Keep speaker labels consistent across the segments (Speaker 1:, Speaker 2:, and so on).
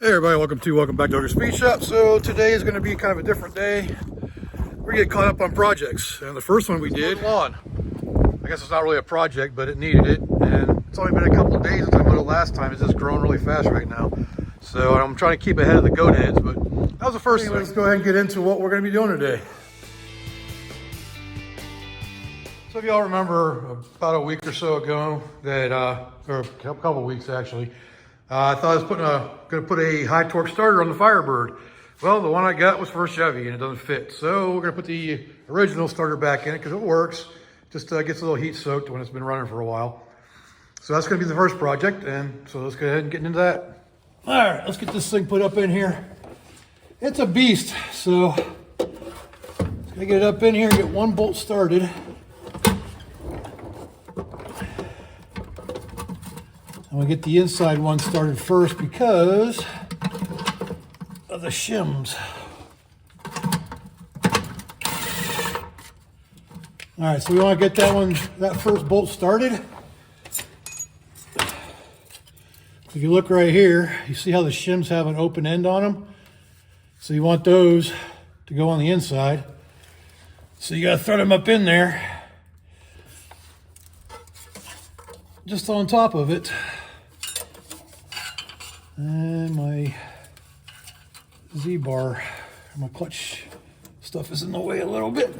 Speaker 1: Hey everybody, welcome back to ogresspeedshop. So today is going to be kind of a different day. We're getting caught up on projects, and the first one we did lawn. I guess it's not really a project, but it needed it, and it's only been a couple of days since I mowed it last time. It's just growing really fast right now, so I'm trying to keep ahead of the goat heads. But that was the first thing. Let's go ahead and get into what we're going to be doing today. So if y'all remember about a week or so ago that, or a couple of weeks actually, I thought I was going to put a high torque starter on the Firebird. Well, the one I got was for Chevy and it doesn't fit. So we're going to put the original starter back in it because it works. Just gets a little heat soaked when it's been running for a while. So that's going to be the first project. And so let's go ahead and get into that. All right, let's get this thing put up in here. It's a beast. So let's get it up in here and get one bolt started. I'm going to get the inside one started first because of the shims. All right, so we want to get that first bolt started. If you look right here, you see how the shims have an open end on them? So you want those to go on the inside. So you got to thread them up in there, just on top of it. And my Z-bar, my clutch stuff is in the way a little bit.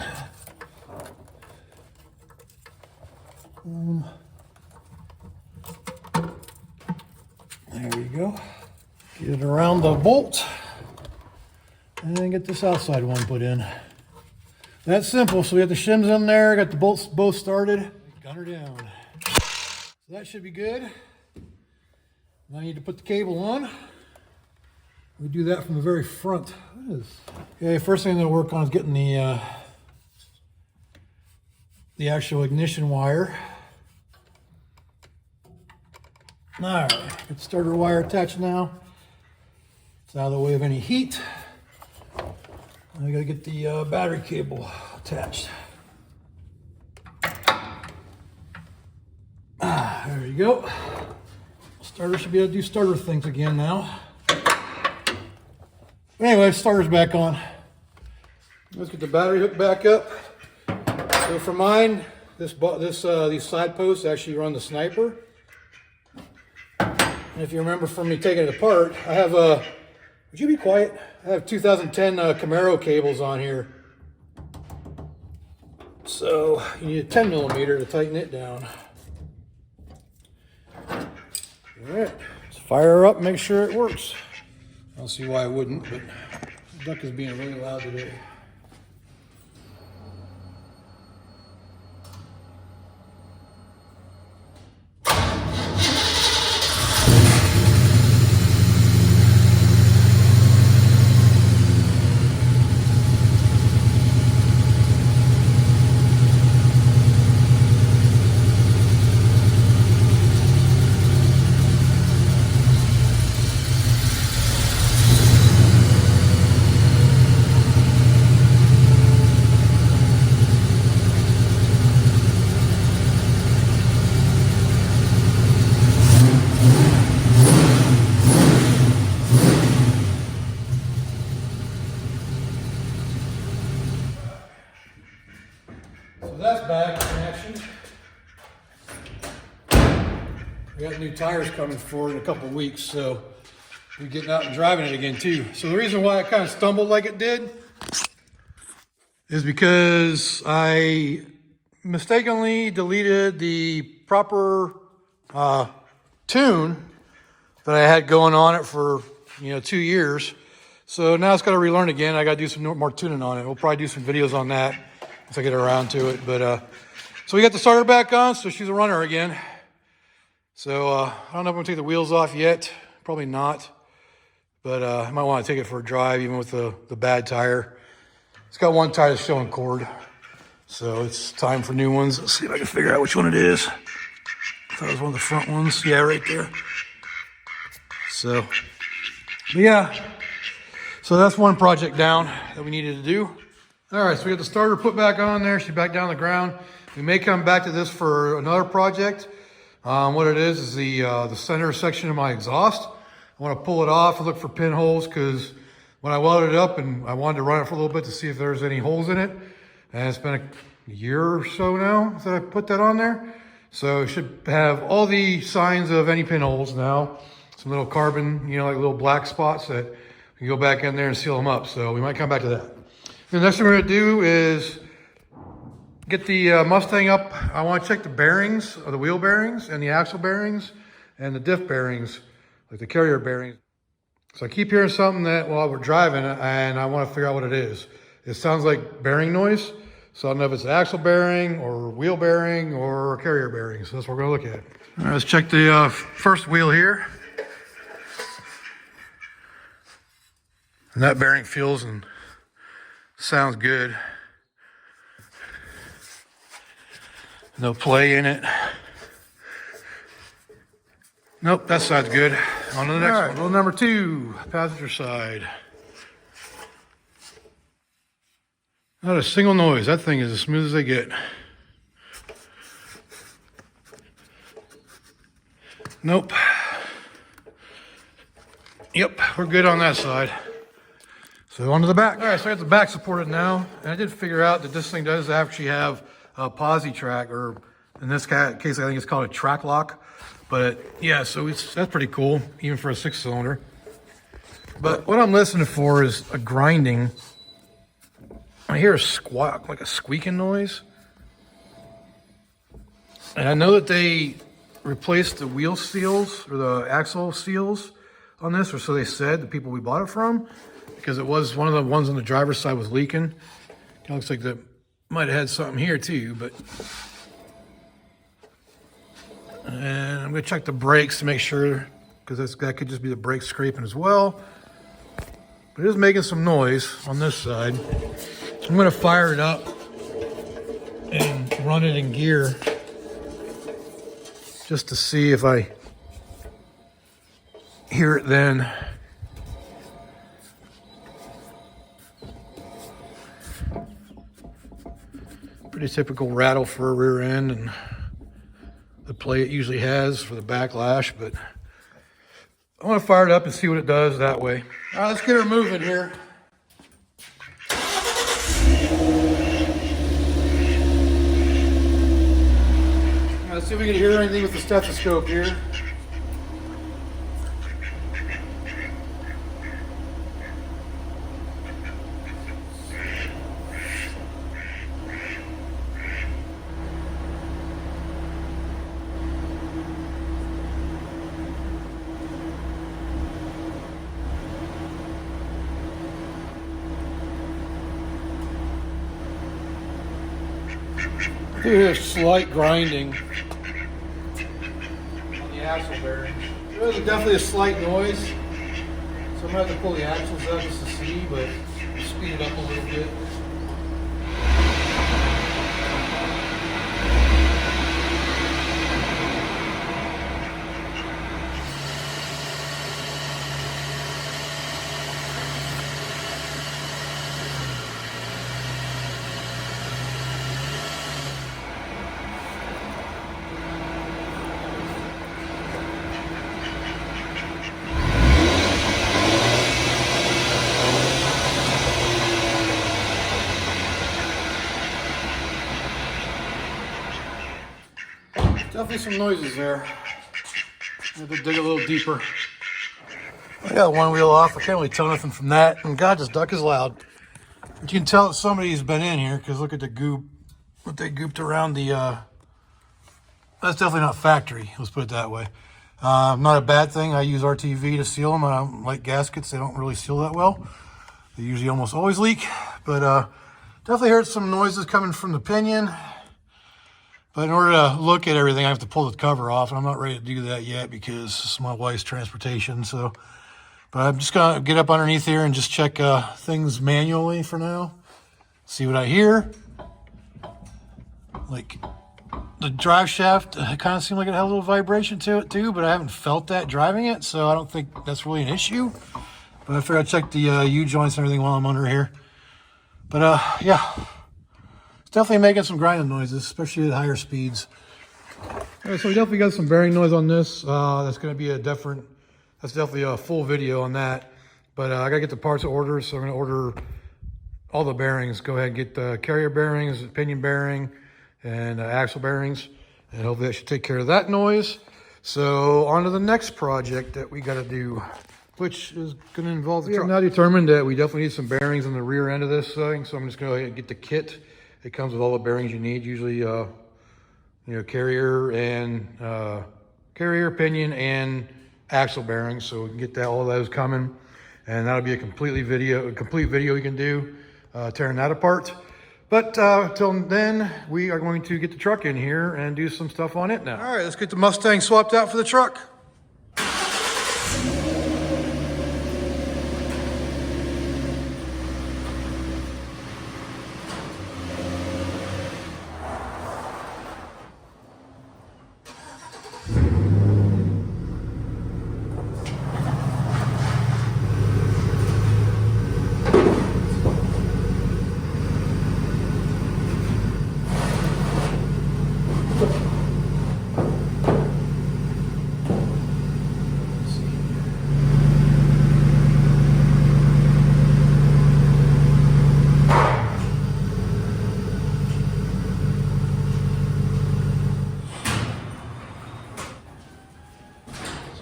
Speaker 1: There you go. Get it around the bolt and then get this outside one put in. That's simple. So we got the shims in there, got the bolts both started. Got her down. So that should be good. Now I need to put the cable on. We do that from the very front. Okay, first thing I'm going to work on is getting the actual ignition wire. All right, get the starter wire attached now. It's out of the way of any heat. I got to get the battery cable attached. There you go. Starter should be able to do starter things again now. Anyway, starter's back on. Let's get the battery hooked back up. So for mine, these side posts actually run the sniper. And if you remember from me taking it apart, I have would you be quiet? I have 2010 Camaro cables on here. So you need a 10 millimeter to tighten it down. All right, let's fire her up, make sure it works. I don't see why I wouldn't, but the duck is being really loud today. So that's back in action. We got new tires coming for it in a couple of weeks, so we're getting out and driving it again too. So the reason why I kind of stumbled like it did is because I mistakenly deleted the proper tune that I had going on it for 2 years. So now it's got to relearn again. I got to do some more tuning on it. We'll probably do some videos on that once I get around to it. But so we got the starter back on, so she's a runner again. So I don't know if I'm gonna take the wheels off yet. Probably not. But I might want to take it for a drive, even with the bad tire. It's got one tire that's showing cord, so it's time for new ones. Let's see if I can figure out which one it is. I thought it was one of the front ones. Yeah, right there. So, but yeah. So that's one project down that we needed to do. All right, so we got the starter put back on there. She's back down on the ground. We may come back to this for another project. What it is the center section of my exhaust. I want to pull it off and look for pinholes because when I welded it up and I wanted to run it for a little bit to see if there's any holes in it. And it's been a year or so now that I put that on there. So it should have all the signs of any pinholes now. Some little carbon, you know, like little black spots that we can go back in there and seal them up. So we might come back to that. The next thing we're gonna do is get the Mustang up. I want to check the bearings, the wheel bearings and the axle bearings and the diff bearings, like the carrier bearings. So I keep hearing something that while we're driving and I want to figure out what it is. It sounds like bearing noise. So I don't know if it's an axle bearing or wheel bearing or carrier bearing. So that's what we're gonna look at. All right, let's check the first wheel here. And that bearing feels and sounds good. No play in it. Nope, that side's good. On to the next one. Wheel number 2, passenger side. Not a single noise. That thing is as smooth as they get. Nope. Yep, we're good on that side. So on to the back. All right, so I got the back supported now. And I did figure out that this thing does actually have a posi track, or in this case, I think it's called a track lock. But yeah, so that's pretty cool, even for a 6-cylinder. But what I'm listening for is a grinding. I hear a squawk, like a squeaking noise. And I know that they replaced the wheel seals or the axle seals on this, or so they said, the people we bought it from, because it was one of the ones on the driver's side was leaking. Kind of looks like that might have had something here too, but. And I'm gonna check the brakes to make sure, because that could just be the brakes scraping as well. But it is making some noise on this side. I'm gonna fire it up and run it in gear just to see if I hear it then. Pretty typical rattle for a rear end and the play it usually has for the backlash, but I want to fire it up and see what it does that way. All right, let's get her moving here. All right, let's see if we can hear anything with the stethoscope here. I hear a slight grinding on the axle bearings. There's definitely a slight noise, so I'm going to have to pull the axles up just to see, but speed it up a little bit. Definitely some noises there. I have to dig a little deeper. I got one wheel off. I can't really tell nothing from that. And God, this duck is loud. But you can tell that somebody's been in here because look at the goop. What they gooped around the... That's definitely not factory. Let's put it that way. Not a bad thing. I use RTV to seal them. I don't like gaskets. They don't really seal that well. They usually almost always leak. But definitely heard some noises coming from the pinion. But in order to look at everything, I have to pull the cover off, and I'm not ready to do that yet because this is my wife's transportation. So, but I'm just gonna get up underneath here and just check things manually for now. See what I hear. Like the drive shaft, it kind of seemed like it had a little vibration to it too, but I haven't felt that driving it, so I don't think that's really an issue. But I figured I'd check the U-joints and everything while I'm under here. But yeah. Definitely making some grinding noises, especially at higher speeds. All right, so we definitely got some bearing noise on this. That's going to be a different that's definitely a full video on that. But I gotta get the parts ordered, so I'm gonna order all the bearings. Go ahead and get the carrier bearings, pinion bearing, and axle bearings, and hopefully that should take care of that noise. So on to the next project that we gotta do, which is gonna involve the truck. Now determined that we definitely need some bearings on the rear end of this thing, so I'm just gonna go ahead and get the kit. It comes with all the bearings you need, usually you know, carrier, pinion, and axle bearings. So we can get that, all of those coming, and that'll be a complete video we can do tearing that apart. But till then, we are going to get the truck in here and do some stuff on it now. All right, let's get the Mustang swapped out for the truck.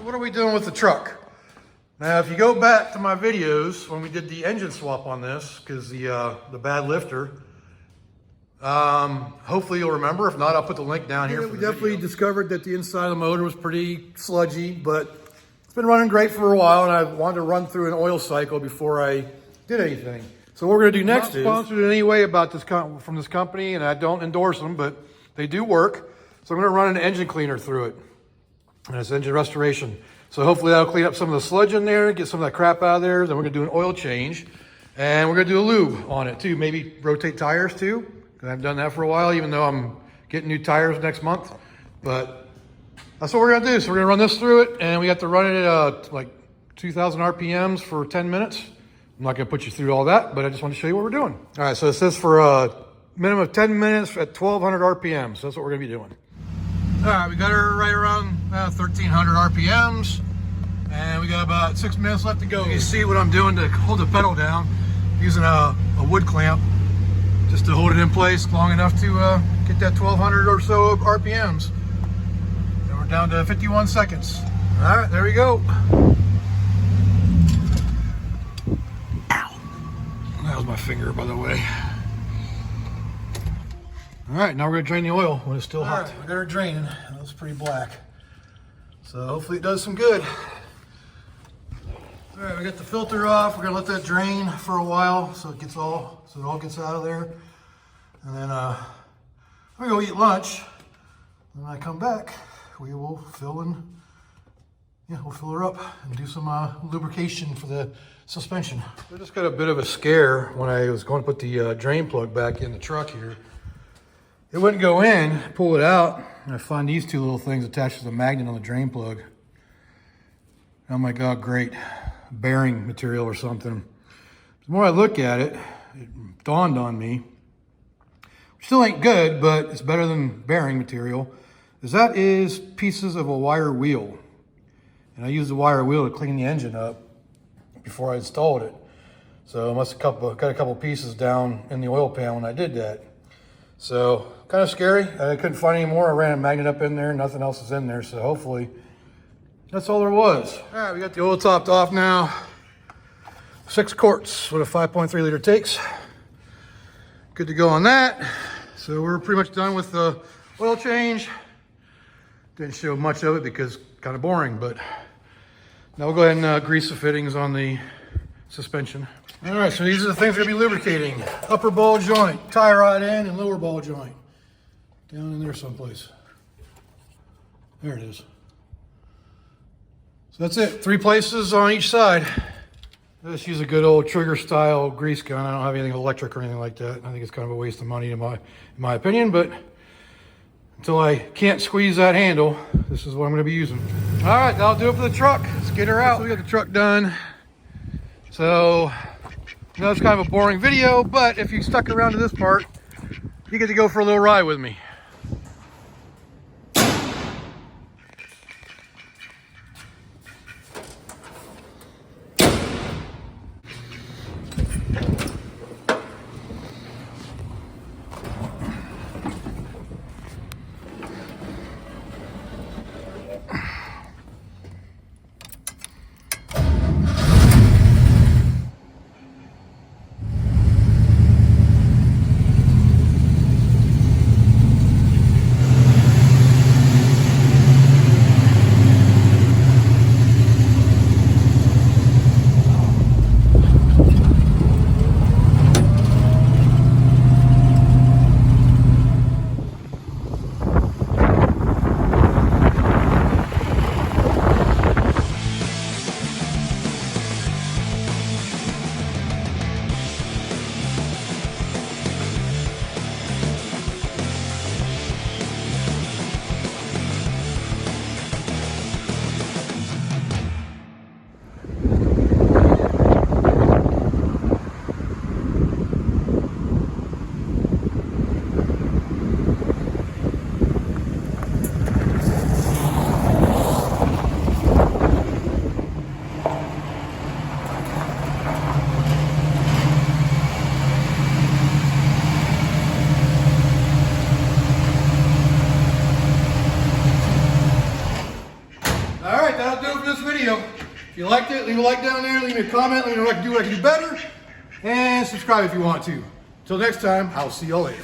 Speaker 1: What are we doing with the truck? Now, if you go back to my videos when we did the engine swap on this, because the bad lifter, hopefully you'll remember. If not, I'll put the link down here. We definitely discovered that the inside of the motor was pretty sludgy, but it's been running great for a while, and I wanted to run through an oil cycle before I did anything. So what we're gonna do next is, not sponsored in any way about this from this company, and I don't endorse them, but they do work. So I'm gonna run an engine cleaner through it. And it's engine restoration. So hopefully that'll clean up some of the sludge in there, get some of that crap out of there. Then we're gonna do an oil change. And we're gonna do a lube on it too. Maybe rotate tires too, because I haven't done that for a while, even though I'm getting new tires next month. But that's what we're gonna do. So we're gonna run this through it, and we have to run it at like 2,000 RPMs for 10 minutes. I'm not gonna put you through all that, but I just want to show you what we're doing. All right, so it says for a minimum of 10 minutes at 1,200 RPMs. So that's what we're gonna be doing. All right, we got her right around 1,300 RPMs, and we got about 6 minutes left to go. You see what I'm doing to hold the pedal down, using a wood clamp just to hold it in place long enough to get that 1,200 or so RPMs. And we're down to 51 seconds. All right, there we go. Ow. That was my finger, by the way. All right, now we're gonna drain the oil when it's still hot. All right, we got her draining. That was pretty black. So hopefully it does some good. All right, we got the filter off. We're gonna let that drain for a while so it all gets out of there. And then I'm gonna go eat lunch. When I come back, we will we'll fill her up and do some lubrication for the suspension. I just got a bit of a scare when I was going to put the drain plug back in the truck here. It wouldn't go in, pull it out, and I find these two little things attached to the magnet on the drain plug. Oh my God, great. Bearing material or something. The more I look at it, it dawned on me, which still ain't good, but it's better than bearing material, that is pieces of a wire wheel. And I used the wire wheel to clean the engine up before I installed it. So I must have got a couple pieces down in the oil pan when I did that. So kind of scary. I couldn't find any more. I ran a magnet up in there. Nothing else is in there. So hopefully that's all there was. All right, we got the oil topped off now. 6 quarts, what a 5.3 liter takes. Good to go on that. So we're pretty much done with the oil change. Didn't show much of it because kind of boring, but now we'll go ahead and grease the fittings on the suspension. All right, so these are the things we're gonna be lubricating. Upper ball joint, tie rod end, and lower ball joint. Down in there someplace. There it is. So that's it, 3 places on each side. I just use a good old trigger style grease gun. I don't have anything electric or anything like that. I think it's kind of a waste of money in my opinion, but until I can't squeeze that handle, this is what I'm gonna be using. All right, that'll do it for the truck. Let's get her out. So we got the truck done. So, I know it's kind of a boring video, but if you stuck around to this part, you get to go for a little ride with me. If you liked it, leave a like down there, leave me a comment, let me know what I can do better, and subscribe if you want to. Until next time, I'll see y'all later.